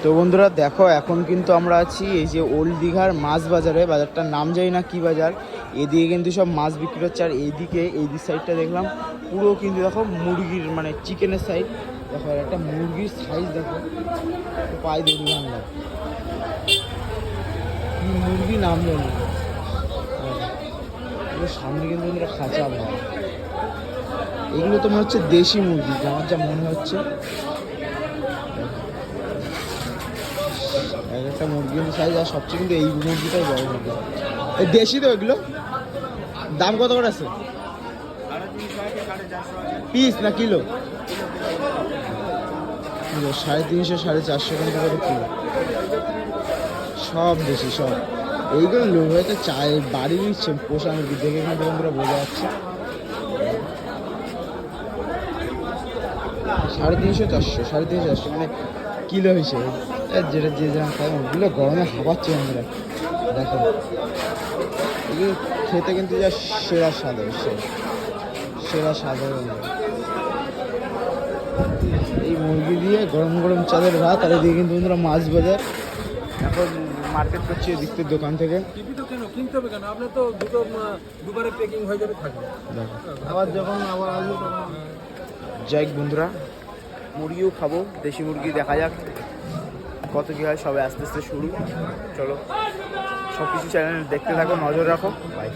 তো বন্ধুরা দেখো, এখন কিন্তু আমরা আছি এই যে ওল্ড দীঘার মাছ বাজারে। বাজারটার নাম জানি না কি বাজার। এদিকে কিন্তু সব মাছ বিক্রি হচ্ছে, আর এইদিকে এই সাইডটা দেখলাম পুরো কিন্তু দেখো মুরগির মানে চিকেনের সাইড। দেখো একটা মুরগির সাইজ দেখো, পায়ে দড়ি বাংলা কি মুরগি নাম জানি না। সামনে কিন্তু বন্ধুরা খাঁচা ভাব, এগুলো তো মনে হচ্ছে দেশি মুরগি, আমার যা মনে হচ্ছে। এক একটা মুরগির সাইজ, আর সবচেয়ে কিন্তু এই মুরগিটাই বড় মুরগি। এই দেশি তো এগুলো দাম কত করে আছে পিস না কিলো? 350 450 টাকা করে কিলো, সব দেশি সব। এইগুলো লোক হয়তো চায় বাড়ি দিচ্ছে পোষা মুরগি, দেখে কিন্তু বন্ধুরা বোঝা যাচ্ছে। 350 400 450 মানে কিলো হিসেবে, যেটা যে যেরকম খায়। ওগুলো গরমে হাবাচ্ছে বন্ধুরা, দেখো এগুলো খেতে কিন্তু যা সেরা স্বাদ, সেরা স্বাদ হবে। এই মুরগি দিয়ে গরম গরম চালের ভাত, আর এদিকে কিন্তু বন্ধুরা মাছ বাজার। এখন মার্কেট করছি এদিকটির দোকান থেকে। কিনতে হবে কেন, আপনার তো দুবারে প্যাকিং হয়ে যাবে, থাকবে। আবার যখন আবার আসবো তখন যাই বন্ধুরা, মুরগিও খাবো, দেশি মুরগি। দেখা যাক কত কী হয়, সবে আস্তে আস্তে শুরু। চলো সব কিছু চ্যানেল দেখতে থাকো, নজর রাখো, বাই।